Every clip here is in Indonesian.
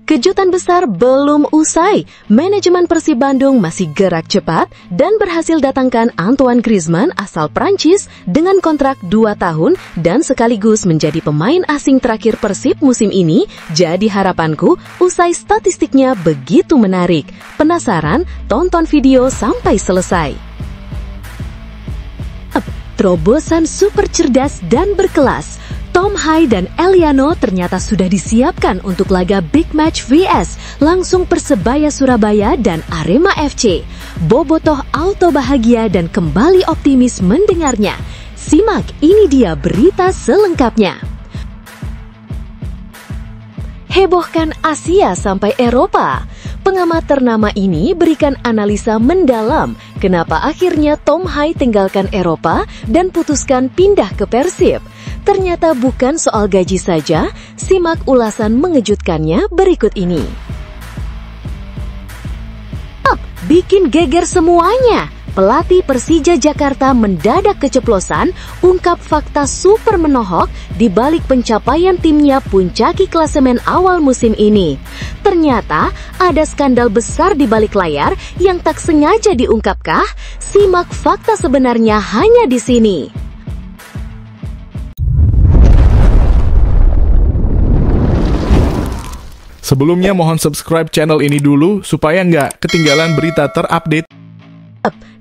Kejutan besar belum usai. Manajemen Persib Bandung masih gerak cepat dan berhasil datangkan Antoine Griezmann asal Prancis dengan kontrak 2 tahun dan sekaligus menjadi pemain asing terakhir Persib musim ini. Jadi harapanku, usai statistiknya begitu menarik. Penasaran? Tonton video sampai selesai. Terobosan super cerdas dan berkelas. Tom Hai dan Eliano ternyata sudah disiapkan untuk laga Big Match vs langsung Persebaya Surabaya dan Arema FC. Bobotoh auto bahagia dan kembali optimis mendengarnya. Simak, ini dia berita selengkapnya. Hebohkan Asia sampai Eropa. Pengamat ternama ini berikan analisa mendalam kenapa akhirnya Tom Hai tinggalkan Eropa dan putuskan pindah ke Persib. Ternyata bukan soal gaji saja, simak ulasan mengejutkannya berikut ini. Bikin geger semuanya. Pelatih Persija Jakarta mendadak keceplosan, ungkap fakta super menohok di balik pencapaian timnya puncaki klasemen awal musim ini. Ternyata ada skandal besar di balik layar yang tak sengaja diungkapkah? Simak fakta sebenarnya hanya di sini. Sebelumnya mohon subscribe channel ini dulu supaya nggak ketinggalan berita terupdate.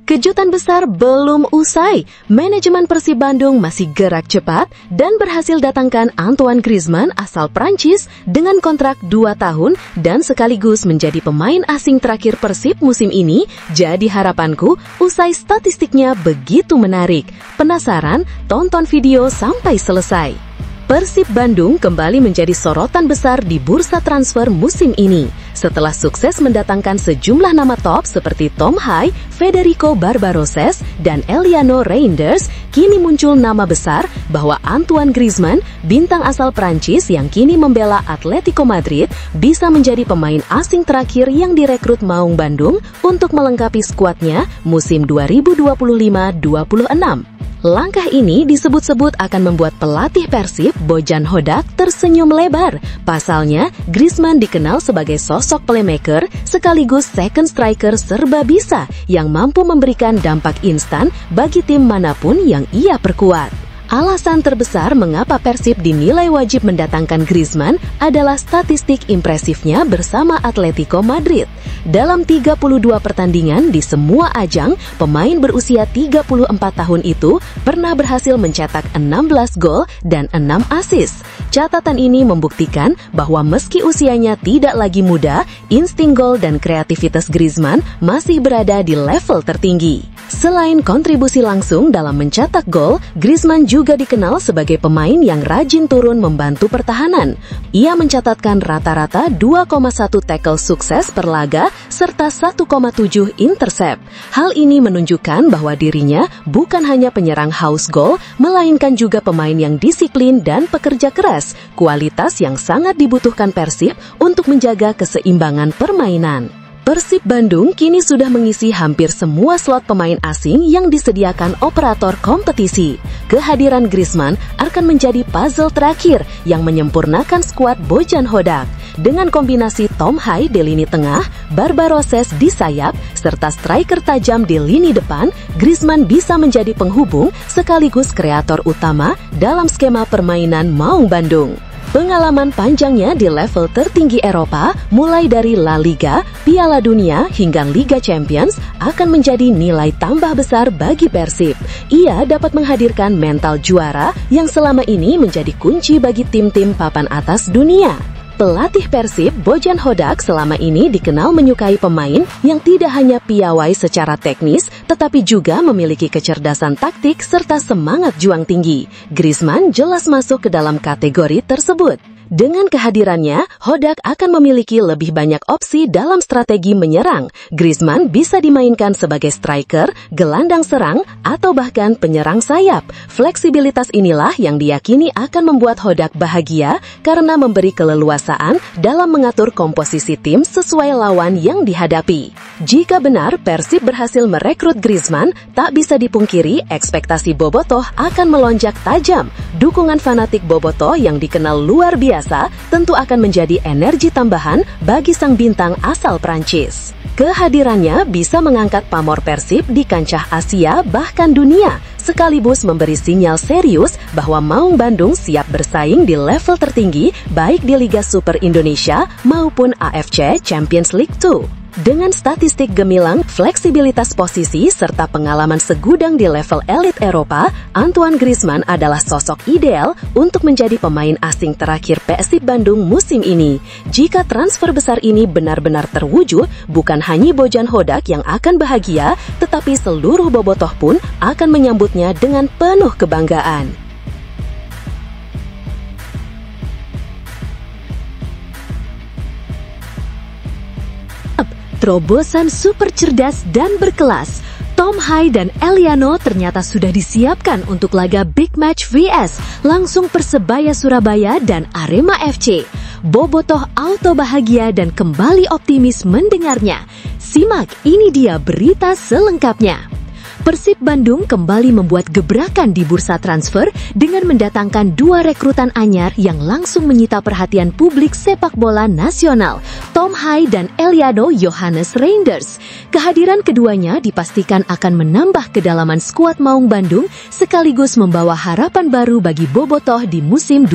Kejutan besar belum usai. Manajemen Persib Bandung masih gerak cepat dan berhasil datangkan Antoine Griezmann asal Prancis dengan kontrak 2 tahun dan sekaligus menjadi pemain asing terakhir Persib musim ini. Jadi harapanku, usai statistiknya begitu menarik. Penasaran? Tonton video sampai selesai. Persib Bandung kembali menjadi sorotan besar di bursa transfer musim ini. Setelah sukses mendatangkan sejumlah nama top seperti Tom Hai, Federico Barbaroses, dan Eliano Reinders, kini muncul nama besar bahwa Antoine Griezmann, bintang asal Prancis yang kini membela Atletico Madrid, bisa menjadi pemain asing terakhir yang direkrut Maung Bandung untuk melengkapi skuadnya musim 2025-26. Langkah ini disebut-sebut akan membuat pelatih Persib, Bojan Hodak, tersenyum lebar. Pasalnya, Griezmann dikenal sebagai sosok playmaker sekaligus second striker serba bisa yang mampu memberikan dampak instan bagi tim manapun yang ia perkuat. Alasan terbesar mengapa Persib dinilai wajib mendatangkan Griezmann adalah statistik impresifnya bersama Atletico Madrid. Dalam 32 pertandingan di semua ajang, pemain berusia 34 tahun itu pernah berhasil mencetak 16 gol dan 6 assist. Catatan ini membuktikan bahwa meski usianya tidak lagi muda, insting gol dan kreativitas Griezmann masih berada di level tertinggi. Selain kontribusi langsung dalam mencetak gol, Griezmann juga dikenal sebagai pemain yang rajin turun membantu pertahanan. Ia mencatatkan rata-rata 2,1 tackle sukses per laga serta 1,7 intercept. Hal ini menunjukkan bahwa dirinya bukan hanya penyerang haus gol, melainkan juga pemain yang disiplin dan pekerja keras, kualitas yang sangat dibutuhkan Persib untuk menjaga keseimbangan permainan. Persib Bandung kini sudah mengisi hampir semua slot pemain asing yang disediakan operator kompetisi. Kehadiran Griezmann akan menjadi puzzle terakhir yang menyempurnakan skuad Bojan Hodak. Dengan kombinasi Tom Hai di lini tengah, Barbaroses di sayap, serta striker tajam di lini depan, Griezmann bisa menjadi penghubung sekaligus kreator utama dalam skema permainan Maung Bandung. Pengalaman panjangnya di level tertinggi Eropa, mulai dari La Liga, Piala Dunia, hingga Liga Champions, akan menjadi nilai tambah besar bagi Persib. Ia dapat menghadirkan mental juara yang selama ini menjadi kunci bagi tim-tim papan atas dunia. Pelatih Persib, Bojan Hodak, selama ini dikenal menyukai pemain yang tidak hanya piawai secara teknis, tetapi juga memiliki kecerdasan taktik serta semangat juang tinggi. Griezmann jelas masuk ke dalam kategori tersebut. Dengan kehadirannya, Hodak akan memiliki lebih banyak opsi dalam strategi menyerang. Griezmann bisa dimainkan sebagai striker, gelandang serang, atau bahkan penyerang sayap. Fleksibilitas inilah yang diyakini akan membuat Hodak bahagia karena memberi keleluasaan dalam mengatur komposisi tim sesuai lawan yang dihadapi. Jika benar Persib berhasil merekrut Griezmann, tak bisa dipungkiri ekspektasi Bobotoh akan melonjak tajam. Dukungan fanatik Bobotoh yang dikenal luar biasa biasa tentu akan menjadi energi tambahan bagi sang bintang asal Prancis. Kehadirannya bisa mengangkat pamor Persib di kancah Asia bahkan dunia, sekaligus memberi sinyal serius bahwa Maung Bandung siap bersaing di level tertinggi baik di Liga Super Indonesia maupun AFC Champions League 2. Dengan statistik gemilang, fleksibilitas posisi, serta pengalaman segudang di level elit Eropa, Antoine Griezmann adalah sosok ideal untuk menjadi pemain asing terakhir Persib Bandung musim ini. Jika transfer besar ini benar-benar terwujud, bukan hanya Bojan Hodak yang akan bahagia, tetapi seluruh bobotoh pun akan menyambutnya dengan penuh kebanggaan. Terobosan super cerdas dan berkelas. Tom Hai dan Eliano ternyata sudah disiapkan untuk laga Big Match vs langsung Persebaya Surabaya dan Arema FC. Bobotoh auto bahagia dan kembali optimis mendengarnya. Simak, ini dia berita selengkapnya. Persib Bandung kembali membuat gebrakan di bursa transfer dengan mendatangkan 2 rekrutan anyar yang langsung menyita perhatian publik sepak bola nasional, Tom Hai dan Eliano Johannes Reinders. Kehadiran keduanya dipastikan akan menambah kedalaman skuad Maung Bandung sekaligus membawa harapan baru bagi bobotoh di musim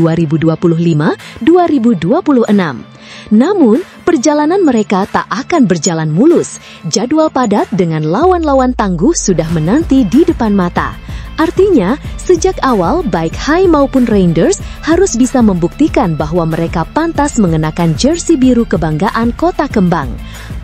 2025-2026. Namun, perjalanan mereka tak akan berjalan mulus. Jadwal padat dengan lawan-lawan tangguh sudah menanti di depan mata. Artinya, sejak awal baik Hai maupun Reinders harus bisa membuktikan bahwa mereka pantas mengenakan jersey biru kebanggaan Kota Kembang.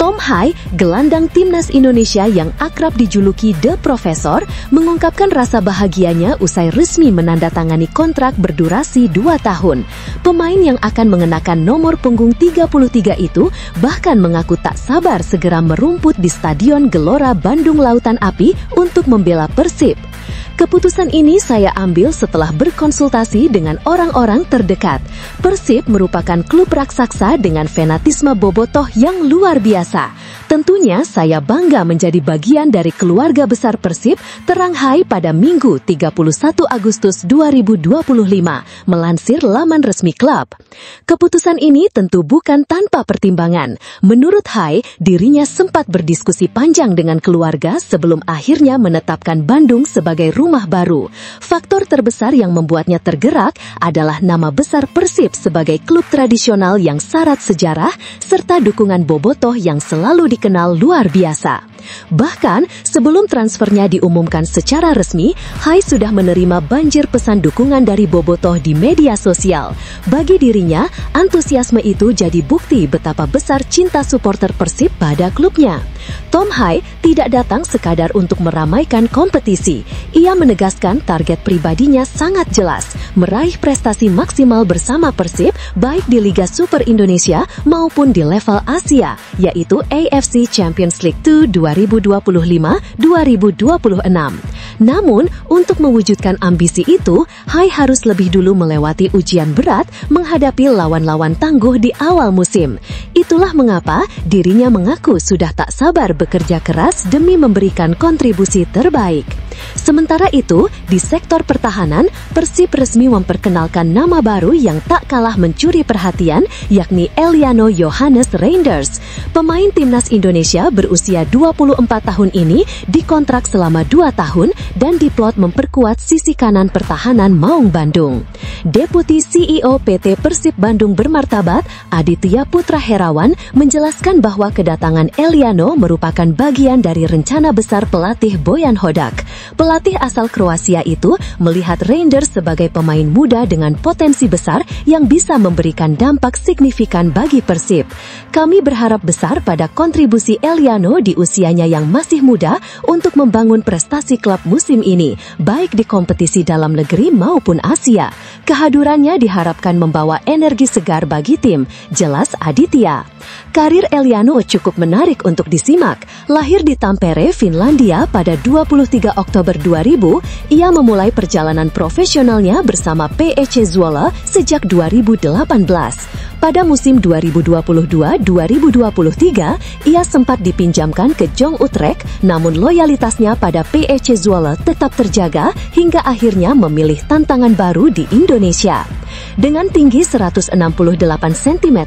Tom Hai, gelandang timnas Indonesia yang akrab dijuluki The Professor, mengungkapkan rasa bahagianya usai resmi menandatangani kontrak berdurasi 2 tahun. Pemain yang akan mengenakan nomor punggung 33 itu bahkan mengaku tak sabar segera merumput di Stadion Gelora Bandung Lautan Api untuk membela Persib. Keputusan ini saya ambil setelah berkonsultasi dengan orang-orang terdekat. Persib merupakan klub raksasa dengan fanatisme bobotoh yang luar biasa. Tentunya saya bangga menjadi bagian dari keluarga besar Persib, terang Hai pada Minggu 31 Agustus 2025, melansir laman resmi klub. Keputusan ini tentu bukan tanpa pertimbangan. Menurut Hai, dirinya sempat berdiskusi panjang dengan keluarga sebelum akhirnya menetapkan Bandung sebagai rumah baru. Faktor terbesar yang membuatnya tergerak adalah nama besar Persib sebagai klub tradisional yang syarat sejarah serta dukungan bobotoh yang selalu dikenal luar biasa. Bahkan, sebelum transfernya diumumkan secara resmi, Hai sudah menerima banjir pesan dukungan dari bobotoh di media sosial. Bagi dirinya, antusiasme itu jadi bukti betapa besar cinta supporter Persib pada klubnya. Tom Hai tidak datang sekadar untuk meramaikan kompetisi. Ia menegaskan target pribadinya sangat jelas, meraih prestasi maksimal bersama Persib baik di Liga Super Indonesia maupun di level Asia, yaitu AFC Champions League 2 2025-2026. Namun, untuk mewujudkan ambisi itu, Hai harus lebih dulu melewati ujian berat menghadapi lawan-lawan tangguh di awal musim. Itulah mengapa dirinya mengaku sudah tak sabar bekerja keras demi memberikan kontribusi terbaik. Sementara itu, di sektor pertahanan, Persib resmi memperkenalkan nama baru yang tak kalah mencuri perhatian, yakni Eliano Johannes Reinders. Pemain timnas Indonesia berusia 24 tahun ini dikontrak selama 2 tahun dan diplot memperkuat sisi kanan pertahanan Maung Bandung. Deputi CEO PT Persib Bandung Bermartabat, Aditya Putra Herawan, menjelaskan bahwa kedatangan Eliano merupakan bagian dari rencana besar pelatih Bojan Hodak. Pelatih asal Kroasia itu melihat Reinders sebagai pemain muda dengan potensi besar yang bisa memberikan dampak signifikan bagi Persib. Kami berharap besar pada kontribusi Eliano di usianya yang masih muda untuk membangun prestasi klub musim ini, baik di kompetisi dalam negeri maupun Asia. Kehadirannya diharapkan membawa energi segar bagi tim, jelas Aditya. Karir Eliano cukup menarik untuk disimak. Lahir di Tampere, Finlandia pada 23 Oktober 2000, ia memulai perjalanan profesionalnya bersama PEC Zwolle sejak 2018. Pada musim 2022-2023, ia sempat dipinjamkan ke Jong Utrecht, namun loyalitasnya pada PEC Zwolle tetap terjaga hingga akhirnya memilih tantangan baru di Indonesia. Dengan tinggi 168 cm,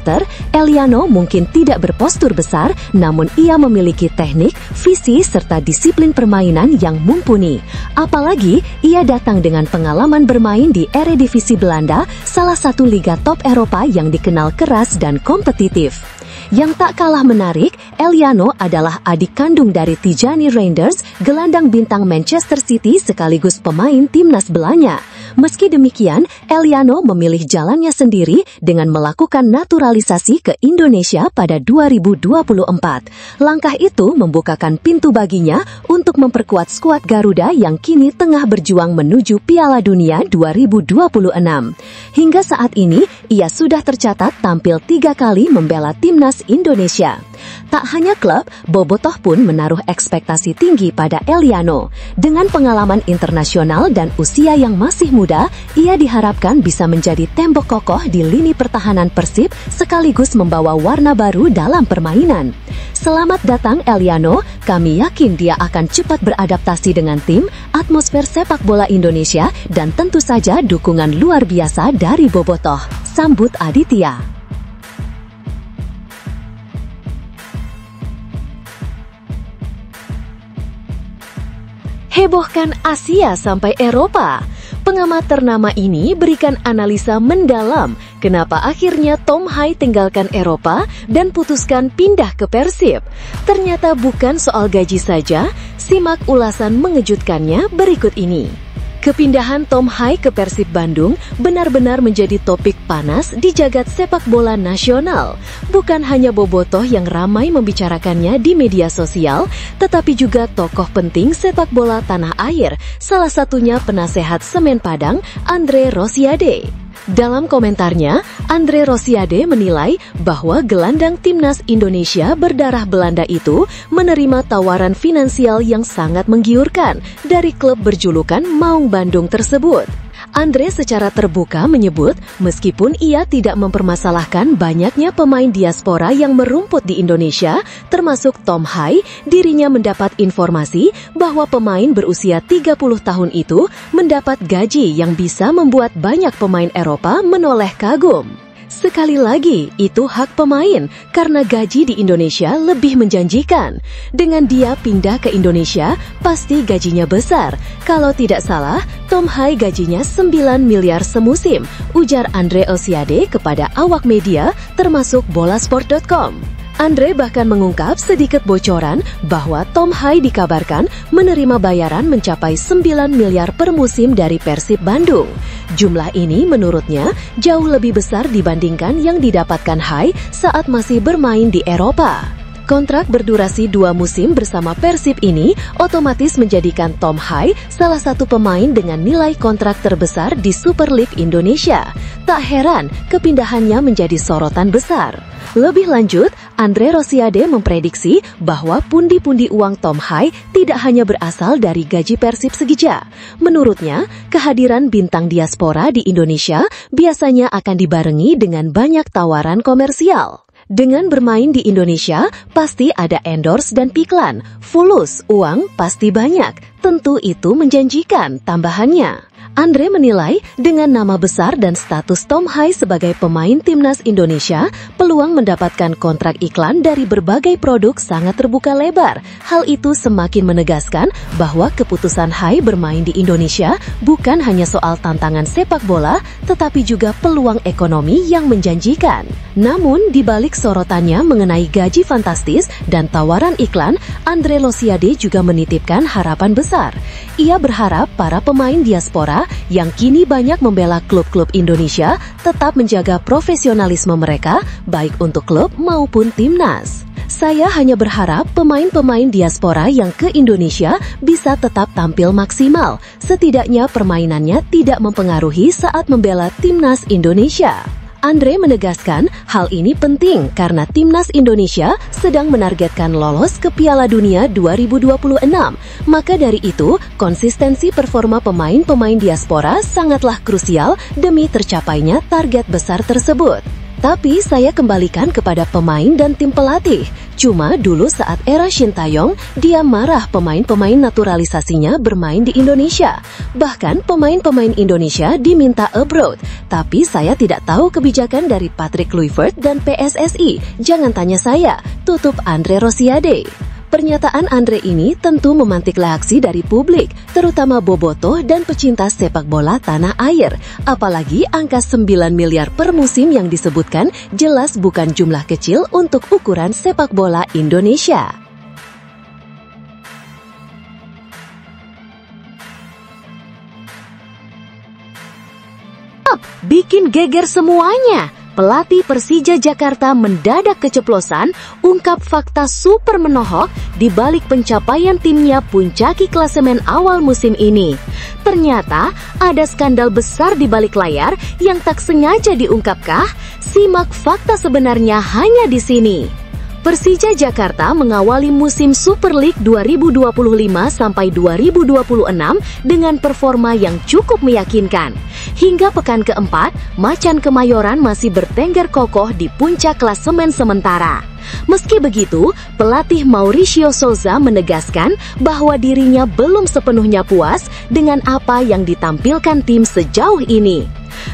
Eliano mungkin tidak berpostur besar, namun ia memiliki teknik, visi, serta disiplin permainan yang mumpuni. Apalagi, ia datang dengan pengalaman bermain di Eredivisie Belanda, salah satu liga top Eropa yang dikenal keras dan kompetitif. Yang tak kalah menarik, Eliano adalah adik kandung dari Tijani Reinders, gelandang bintang Manchester City sekaligus pemain timnas Belanda. Meski demikian, Eliano memilih jalannya sendiri dengan melakukan naturalisasi ke Indonesia pada 2024. Langkah itu membukakan pintu baginya untuk memperkuat skuad Garuda yang kini tengah berjuang menuju Piala Dunia 2026. Hingga saat ini, ia sudah tercatat tampil 3 kali membela timnas Indonesia. Tak hanya klub, Bobotoh pun menaruh ekspektasi tinggi pada Eliano. Dengan pengalaman internasional dan usia yang masih muda, ia diharapkan bisa menjadi tembok kokoh di lini pertahanan Persib sekaligus membawa warna baru dalam permainan. Selamat datang Eliano, kami yakin dia akan cepat beradaptasi dengan tim, atmosfer sepak bola Indonesia, dan tentu saja dukungan luar biasa dari Bobotoh. Sambut Aditya. Hebohkan Asia sampai Eropa. Pengamat ternama ini berikan analisa mendalam kenapa akhirnya Tom Hai tinggalkan Eropa dan putuskan pindah ke Persib. Ternyata bukan soal gaji saja, simak ulasan mengejutkannya berikut ini. Kepindahan Tom Hai ke Persib Bandung benar-benar menjadi topik panas di jagat sepak bola nasional. Bukan hanya Bobotoh yang ramai membicarakannya di media sosial, tetapi juga tokoh penting sepak bola tanah air, salah satunya penasehat Semen Padang, Andre Rosiade. Dalam komentarnya, Andre Rosiade menilai bahwa gelandang timnas Indonesia berdarah Belanda itu menerima tawaran finansial yang sangat menggiurkan dari klub berjulukan Maung Bandung tersebut. Andre secara terbuka menyebut meskipun ia tidak mempermasalahkan banyaknya pemain diaspora yang merumput di Indonesia, termasuk Tom Hai, dirinya mendapat informasi bahwa pemain berusia 30 tahun itu mendapat gaji yang bisa membuat banyak pemain Eropa menoleh kagum. Sekali lagi, itu hak pemain karena gaji di Indonesia lebih menjanjikan. Dengan dia pindah ke Indonesia, pasti gajinya besar. Kalau tidak salah, Tom Hai gajinya 9 miliar semusim, ujar Andre Rosiade kepada awak media termasuk bolasport.com. Andre bahkan mengungkap sedikit bocoran bahwa Tom Hai dikabarkan menerima bayaran mencapai 9 miliar per musim dari Persib Bandung. Jumlah ini menurutnya jauh lebih besar dibandingkan yang didapatkan Hai saat masih bermain di Eropa. Kontrak berdurasi 2 musim bersama Persib ini otomatis menjadikan Tom Hai salah satu pemain dengan nilai kontrak terbesar di Super League Indonesia. Tak heran kepindahannya menjadi sorotan besar. Lebih lanjut, Andre Rosiade memprediksi bahwa pundi-pundi uang Tom Hai tidak hanya berasal dari gaji Persib Segija. Menurutnya, kehadiran bintang diaspora di Indonesia biasanya akan dibarengi dengan banyak tawaran komersial. Dengan bermain di Indonesia, pasti ada endorse dan piklan. Fulus, uang pasti banyak. Tentu itu menjanjikan tambahannya. Andre menilai dengan nama besar dan status Tom Hai sebagai pemain timnas Indonesia, peluang mendapatkan kontrak iklan dari berbagai produk sangat terbuka lebar. Hal itu semakin menegaskan bahwa keputusan Hai bermain di Indonesia bukan hanya soal tantangan sepak bola, tetapi juga peluang ekonomi yang menjanjikan. Namun, di balik sorotannya mengenai gaji fantastis dan tawaran iklan, Andre Rosiade juga menitipkan harapan besar. Ia berharap para pemain diaspora yang kini banyak membela klub-klub Indonesia tetap menjaga profesionalisme mereka, baik untuk klub maupun timnas. Saya hanya berharap pemain-pemain diaspora yang ke Indonesia bisa tetap tampil maksimal, setidaknya permainannya tidak mempengaruhi saat membela timnas Indonesia. Andre menegaskan hal ini penting karena timnas Indonesia sedang menargetkan lolos ke Piala Dunia 2026. Maka dari itu, konsistensi performa pemain-pemain diaspora sangatlah krusial demi tercapainya target besar tersebut. Tapi saya kembalikan kepada pemain dan tim pelatih. Cuma dulu saat era Shin Tae-yong, dia marah pemain-pemain naturalisasinya bermain di Indonesia. Bahkan pemain-pemain Indonesia diminta abroad. Tapi saya tidak tahu kebijakan dari Patrick Kluivert dan PSSI. Jangan tanya saya, tutup Andre Rosiade. Pernyataan Andre ini tentu memantik reaksi dari publik, terutama bobotoh dan pecinta sepak bola tanah air. Apalagi angka 9 miliar per musim yang disebutkan jelas bukan jumlah kecil untuk ukuran sepak bola Indonesia. Bikin geger semuanya. Pelatih Persija Jakarta mendadak keceplosan, ungkap fakta super menohok di balik pencapaian timnya puncaki klasemen awal musim ini. Ternyata ada skandal besar di balik layar yang tak sengaja diungkapkah? Simak fakta sebenarnya hanya di sini. Persija Jakarta mengawali musim Super League 2025 sampai 2026 dengan performa yang cukup meyakinkan. Hingga pekan keempat, Macan Kemayoran masih bertengger kokoh di puncak klasemen sementara. Meski begitu, pelatih Mauricio Souza menegaskan bahwa dirinya belum sepenuhnya puas dengan apa yang ditampilkan tim sejauh ini.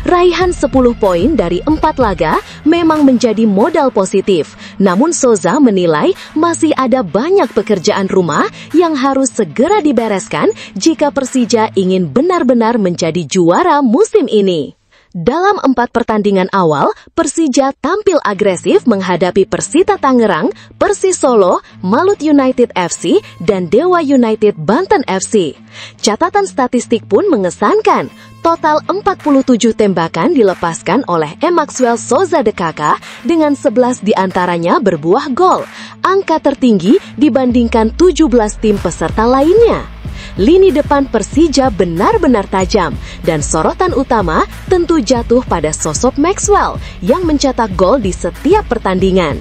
Raihan 10 poin dari 4 laga memang menjadi modal positif. Namun Souza menilai masih ada banyak pekerjaan rumah yang harus segera dibereskan jika Persija ingin benar-benar menjadi juara musim ini. Dalam 4 pertandingan awal, Persija tampil agresif menghadapi Persita Tangerang, Persis Solo, Malut United FC, dan Dewa United Banten FC. Catatan statistik pun mengesankan. Total 47 tembakan dilepaskan oleh M. Maxwell Souza de Kaka dengan 11 diantaranya berbuah gol. Angka tertinggi dibandingkan 17 tim peserta lainnya. Lini depan Persija benar-benar tajam dan sorotan utama tentu jatuh pada sosok Maxwell yang mencetak gol di setiap pertandingan.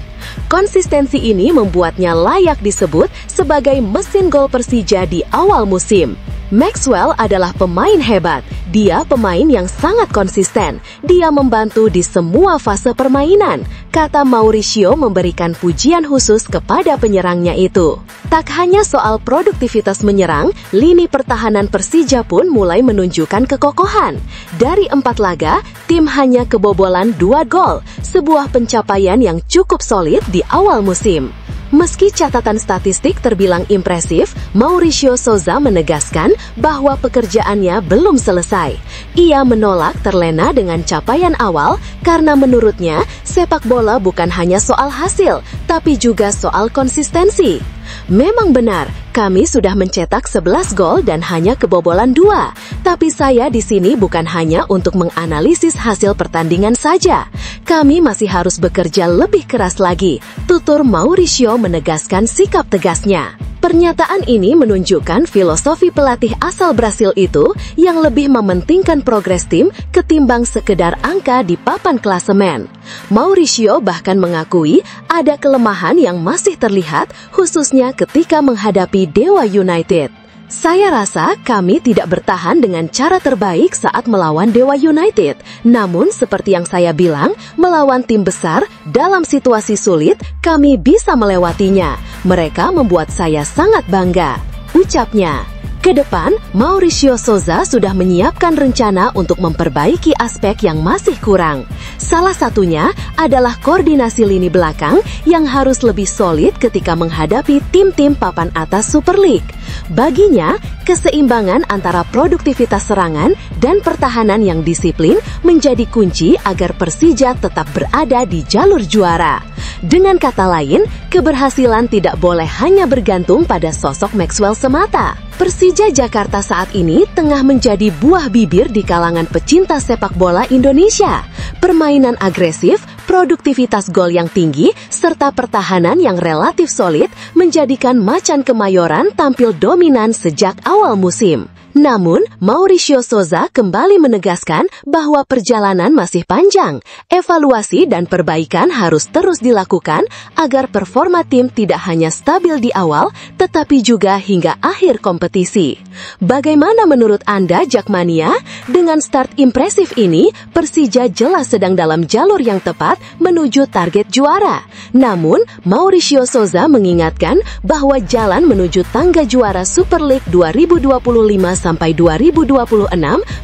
Konsistensi ini membuatnya layak disebut sebagai mesin gol Persija di awal musim. Maxwell adalah pemain hebat. Dia pemain yang sangat konsisten. Dia membantu di semua fase permainan, kata Mauricio memberikan pujian khusus kepada penyerangnya itu. Tak hanya soal produktivitas menyerang, lini pertahanan Persija pun mulai menunjukkan kekokohan. Dari 4 laga, tim hanya kebobolan 2 gol, sebuah pencapaian yang cukup solid di awal musim. Meski catatan statistik terbilang impresif, Mauricio Souza menegaskan bahwa pekerjaannya belum selesai. Ia menolak terlena dengan capaian awal karena menurutnya sepak bola bukan hanya soal hasil, tapi juga soal konsistensi. Memang benar, kami sudah mencetak 11 gol dan hanya kebobolan 2. Tapi saya di sini bukan hanya untuk menganalisis hasil pertandingan saja. Kami masih harus bekerja lebih keras lagi, tutur Mauricio menegaskan sikap tegasnya. Pernyataan ini menunjukkan filosofi pelatih asal Brasil itu yang lebih mementingkan progres tim ketimbang sekedar angka di papan klasemen. Mauricio bahkan mengakui ada kelemahan yang masih terlihat khususnya ketika menghadapi Dewa United. Saya rasa kami tidak bertahan dengan cara terbaik saat melawan Dewa United. Namun seperti yang saya bilang, melawan tim besar dalam situasi sulit, kami bisa melewatinya. Mereka membuat saya sangat bangga, ucapnya. Ke depan, Mauricio Souza sudah menyiapkan rencana untuk memperbaiki aspek yang masih kurang. Salah satunya adalah koordinasi lini belakang yang harus lebih solid ketika menghadapi tim-tim papan atas Super League. Baginya, keseimbangan antara produktivitas serangan dan pertahanan yang disiplin menjadi kunci agar Persija tetap berada di jalur juara. Dengan kata lain, keberhasilan tidak boleh hanya bergantung pada sosok Maxwell semata. Persija Jakarta saat ini tengah menjadi buah bibir di kalangan pecinta sepak bola Indonesia. Permainan agresif, produktivitas gol yang tinggi, serta pertahanan yang relatif solid menjadikan Macan Kemayoran tampil dominan sejak awal musim. Namun, Mauricio Souza kembali menegaskan bahwa perjalanan masih panjang. Evaluasi dan perbaikan harus terus dilakukan agar performa tim tidak hanya stabil di awal, tetapi juga hingga akhir kompetisi. Bagaimana menurut Anda, Jakmania? Dengan start impresif ini, Persija jelas sedang dalam jalur yang tepat menuju target juara. Namun, Mauricio Souza mengingatkan bahwa jalan menuju tangga juara Super League 2025 sampai 2026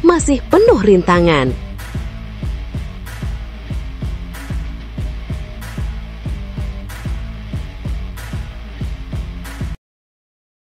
masih penuh rintangan.